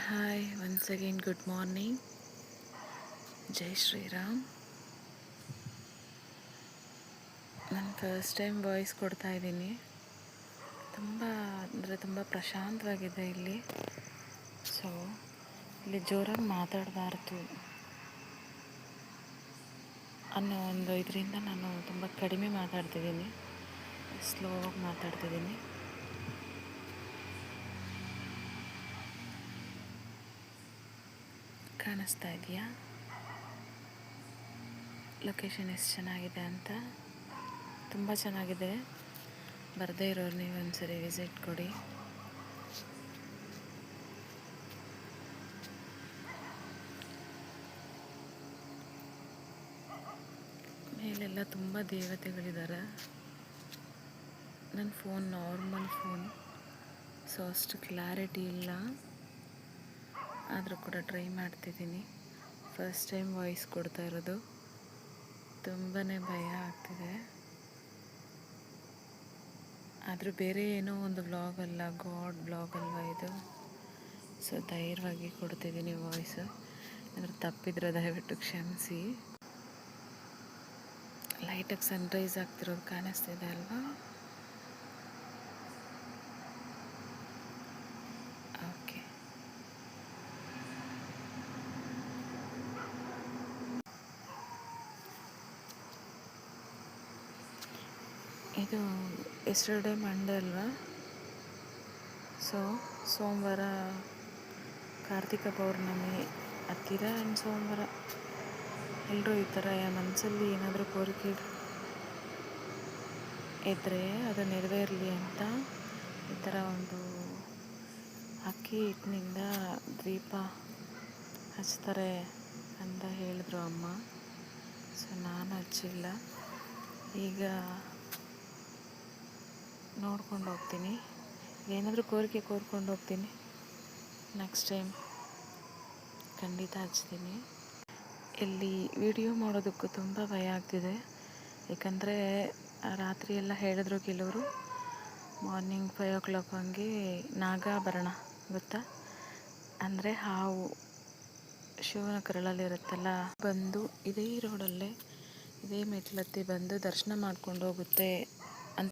Hi once again good morning. ಜೈ ಶ್ರೀರಾಮ್. ನಾನು first time voice ಕೊಡ್ತಾ ಇದ್ದೀನಿ. ತುಂಬ ಪ್ರಶಾಂತವಾಗಿದೆ ಇಲ್ಲಿ. ಸೊ ಇಲ್ಲಿ ಜೋರಾಗಿ ಮಾತಾಡಬಾರ್ದು ಅನ್ನೋ ಒಂದು ಇದರಿಂದ ನಾನು ತುಂಬ ಕಡಿಮೆ ಮಾತಾಡ್ತಿದ್ದೀನಿ, ಸ್ಲೋವಾಗಿ ಮಾತಾಡ್ತಿದ್ದೀನಿ. ಕಾಣಿಸ್ತಾ ಇದೆಯಾ ಲೊಕೇಶನ್ ಎಷ್ಟು ಚೆನ್ನಾಗಿದೆ ಅಂತ? ತುಂಬ ಚೆನ್ನಾಗಿದೆ. ಬರದೇ ಇರೋರು ನೀವು ಒಂದ್ಸರಿ ವಿಸಿಟ್ ಕೊಡಿ. ಮೇಲೆಲ್ಲ ತುಂಬ ದೇವತೆಗಳಿದ್ದಾರೆ. ನನ್ನ ಫೋನ್ ನಾರ್ಮಲ್ ಫೋನ್, ಸೊ ಅಷ್ಟು ಕ್ಲಾರಿಟಿ ಇಲ್ಲ, ಆದರೂ ಕೂಡ ಟ್ರೈ ಮಾಡ್ತಿದ್ದೀನಿ. ಫಸ್ಟ್ ಟೈಮ್ ವಾಯ್ಸ್ ಕೊಡ್ತಾ ಇರೋದು, ತುಂಬಾ ಭಯ ಆಗ್ತಿದೆ. ಆದರೂ ಬೇರೆ ಏನೋ ಒಂದು ವ್ಲಾಗ್ ಅಲ್ಲ, ಗಾಡ್ ವ್ಲಾಗ್ ಅಲ್ವಾ ಇದು. ಸೊ ಧೈರ್ಯವಾಗಿ ಕೊಡ್ತಿದ್ದೀನಿ ವಾಯ್ಸು. ಏನಾದರೂ ತಪ್ಪಿದ್ರೆ ದಯವಿಟ್ಟು ಕ್ಷಮಿಸಿ. ಲೈಟಾಗಿ ಸನ್ರೈಸ್ ಆಗ್ತಿರೋದು ಕಾಣಿಸ್ತಿದೆ ಅಲ್ವಾ? ಓಕೆ. ಇದು ಎಸ್ಟರ್ಡೇ ಮಂಡೇ ಅಲ್ವಾ? ಸೊ ಸೋಮವಾರ ಕಾರ್ತಿಕ ಪೌರ್ಣಮಿ ಹತ್ತಿರ. ಆ್ಯಂಡ್ ಸೋಮವಾರ ಎಲ್ಲರೂ ಈ ಥರ ಮನಸ್ಸಲ್ಲಿ ಏನಾದರೂ ಕೋರಿಕೆ ಇದ್ದರೆ ಅದು ನೆರವೇರಲಿ ಅಂತ ಈ ಥರ ಒಂದು ಅಕ್ಕಿ ಹಿಟ್ಟಿನಿಂದ ದೀಪ ಹಚ್ತಾರೆ ಅಂತ ಹೇಳಿದ್ರು ಅಮ್ಮ. ಸೊ ನಾನು ಹಚ್ಚಿಲ್ಲ. ಈಗ ನೋಡ್ಕೊಂಡು ಹೋಗ್ತೀನಿ. ಏನಾದರೂ ಕೋರಿಕೆ ಕೋರ್ಕೊಂಡು ಹೋಗ್ತೀನಿ. ನೆಕ್ಸ್ಟ್ ಟೈಮ್ ಖಂಡಿತ ಹಚ್ತೀನಿ. ಇಲ್ಲಿ ವಿಡಿಯೋ ಮಾಡೋದಕ್ಕೂ ತುಂಬ ಭಯ ಆಗ್ತಿದೆ. ಏಕೆಂದರೆ ರಾತ್ರಿ ಎಲ್ಲ ಹೇಳಿದ್ರು ಕೆಲವರು, ಮಾರ್ನಿಂಗ್ 5 o'clock ಹಂಗೆ ನಾಗಾಭರಣ ಗೊತ್ತಾ? ಅಂದರೆ ಹಾವು ಶಿವನ ಕರಳಲ್ಲಿರುತ್ತಲ್ಲ, ಬಂದು ಇದೇ ರೋಡಲ್ಲೇ ಇದೇ ಮೆಟ್ಲತ್ತಿ ಬಂದು ದರ್ಶನ ಮಾಡ್ಕೊಂಡು ಹೋಗುತ್ತೆ